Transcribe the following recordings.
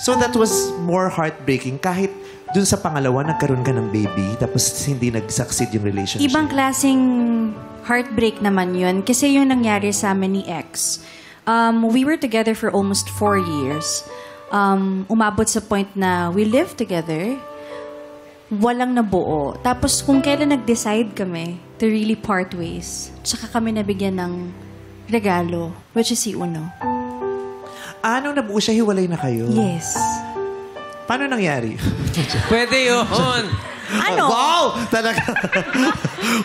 So that was more heartbreaking kahit dun sa pangalawa nagkaroon ka ng baby tapos hindi nag-succeed yung relationship. Ibang klaseng heartbreak naman yun kasi yung nangyari sa amin ni ex. We were together for almost 4 years. Umabot sa point na we lived together, walang nabuo. Tapos kung kailan nag-decide kami to really part ways, tsaka kami nabigyan ng regalo, which is si Uno. Nung nabuo siya, hiwalay na kayo? Yes. Paano nangyari? Pwede yun. Ano? Wow! Talaga.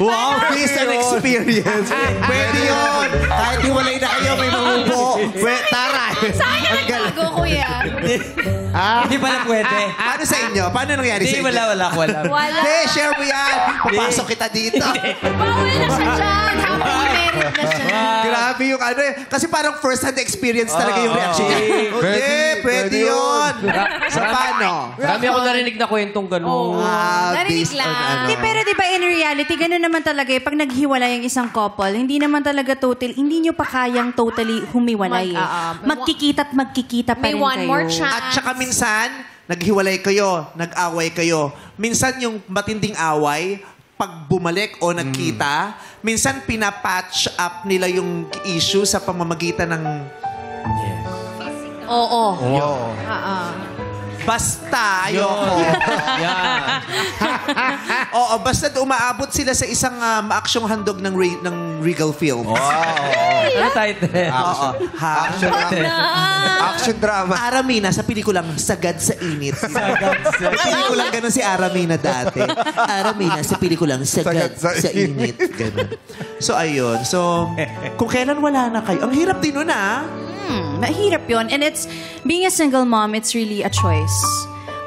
Wow, based on experience. Pwede yun. Kahit hiwalay na kayo, may mamubo. Tara. Saan ka nagbago, kuya? Hindi pala pwede. Paano sa inyo? Paano nangyari sa inyo? Wala. Hindi, share mo yan. Papasok kita dito. Bawal na siya dyan. Habang meron na siya. Grabe yung ano eh. Kasi parang first-hand experience talaga yung reaction niya. Hindi, pwede yun. Sa paano? Marami ako narinig na kwentong gano'n. Narinig Based on lang. ano. Di, pero di ba in reality, ganun naman talaga eh. Pag naghiwalay ang isang couple, hindi naman talaga hindi nyo pa kayang totally humiwalay eh. Magkikita pa May rin one kayo. more chance. At saka minsan, naghiwalay kayo, nag-away kayo. Minsan yung matinding away, pag bumalik o nagkita, minsan pinapatch up nila yung issue sa pamamagitan ng... Oo. Basta, ayoko. Yan. Oo, basta umaabot sila sa isang maaksyong handog ng Regal Films. Ano title? Oo. Action drama. Aramina sa pelikulang Sagad sa Init. Sa pelikulang ganun si Aramina dati. Aramina sa pelikulang Sagad sa Init. Ganun. So, ayun. So, kung kailan wala na kayo. Ang hirap din nun, Mahirap yun. And being a single mom, it's really a choice.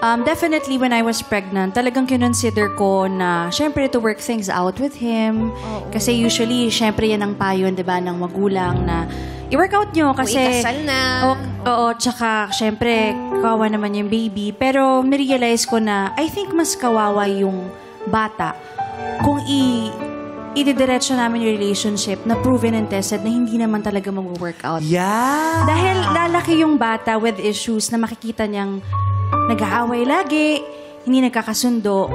Definitely, when I was pregnant, talagang kinonsider ko na, syempre, to work things out with him. Kasi usually, syempre, yan ang payo, di ba, ng magulang na i-work out nyo. Kasi, ikasal na. Oo, tsaka, syempre, kawawa naman yung baby. Pero, narealize ko na, I think mas kawawa yung bata kung ididiretso namin yung relationship na proven and tested na hindi naman talaga mag-work out. Yeah. Dahil lalaki yung bata with issues na makikita niyang nag-aaway lagi, hindi nagkakasundo.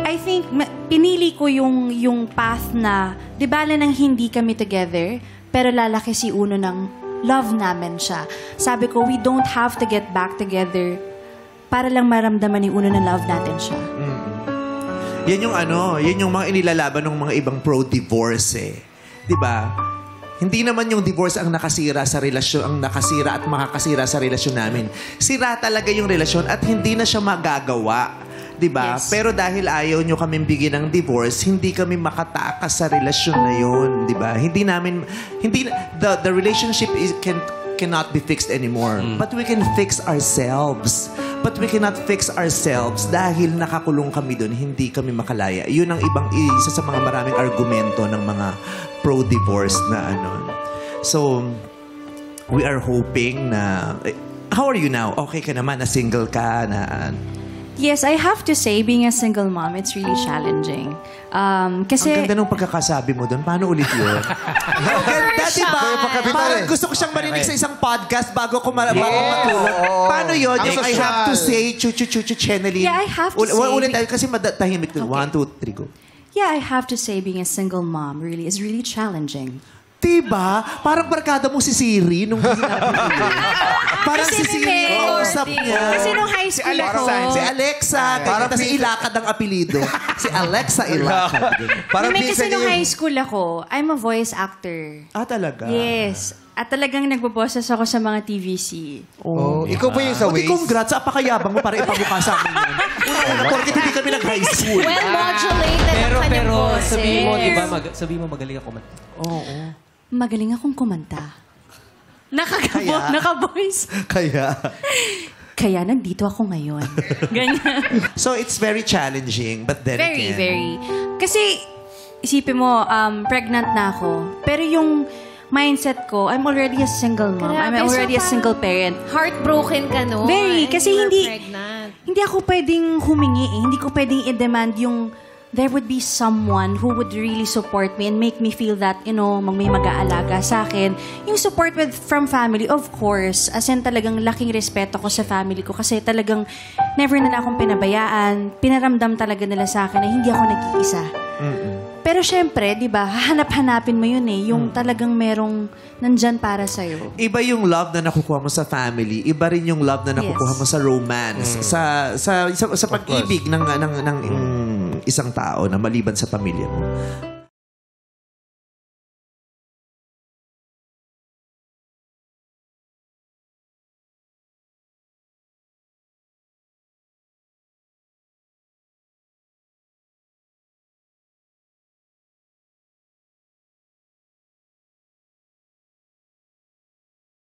I think pinili ko yung path na, di bale nang hindi kami together, pero lalaki si Uno ng love namin siya. Sabi ko, we don't have to get back together para lang maramdaman ni Uno na love natin siya. Yan yung yan yung mga inilalaban ng mga ibang pro-divorce eh. 'Di ba? Hindi naman yung divorce ang nakasira sa relasyon, ang nakasira at makakasira sa relasyon namin. Sira talaga yung relasyon at hindi na siya magagawa. 'Di ba? Yes. Pero dahil ayaw nyo kaming bigyan ng divorce, hindi kami makatakas sa relasyon na yun, 'di ba? The relationship cannot be fixed anymore. But we can fix ourselves. But we cannot fix ourselves dahil nakakulong kami doon, hindi kami makalaya. Yun ang isa sa mga maraming argumento ng mga pro-divorce na So, we are hoping na... How are you now? Okay ka naman, na single ka, na... Yes, I have to say, being a single mom, it's really challenging. Kasi... Ang ganda ng pagkakasabi mo doon. Paano ulit yun? Ang ganda, diba? Parang gusto ko siyang marinig sa isang podcast bago ko matulog. Paano yun? Yung I have to say, Cheneline. Yeah, I have to say. Ulit tayo kasi tahimik doon. 1, 2, 3, go. Yeah, I have to say, being a single mom really is really challenging. Diba? Parang barkada mo si Siri nung sinabi mo yun. Parang si Siri yung usap niya. Kasi nung high school ako... Si Alexa. Tapos Ilakad ang apelido. Si Alexa Ilakad. Kasi nung high school ako, I'm a voice actor. Talaga? Yes. At talagang nagboboses ako sa mga TVC. Ikaw ba yung sa Waze? Congrats. Apakayabang mo para ipamukha sa amin yan. Porkit hindi kami nag-high school. Well-modulated ang kanyang Pero boses. sabihin mo, di ba, sabihin mo magaling ako kumanta. Oo. Magaling akong kumanta. Naka-voice. Kaya nandito ako ngayon. Ganyan. So, it's very challenging. But then again... Very. Kasi, isipin mo, pregnant na ako. Pero yung mindset ko, I'm already a single mom. Grabe, I'm already a single parent. Heartbroken ka no? Very. Kasi you were hindi... pregnant. Hindi ako pwedeng humingi eh. Hindi ko pwedeng i-demand yung there would be someone who would really support me and make me feel that, may mag-aalaga sa akin. Yung support from family, of course. As in, talagang laking respeto ko sa family ko kasi talagang never na akong pinabayaan. Pinaramdam talaga nila sa akin na hindi ako nag-iisa. Pero syempre, di ba, hahanap-hanapin mo yun yung talagang merong nandyan para sa'yo. Iba yung love na nakukuha mo sa family, iba rin yung love na nakukuha mo sa romance, sa pag-ibig ng isang tao na maliban sa pamilya mo.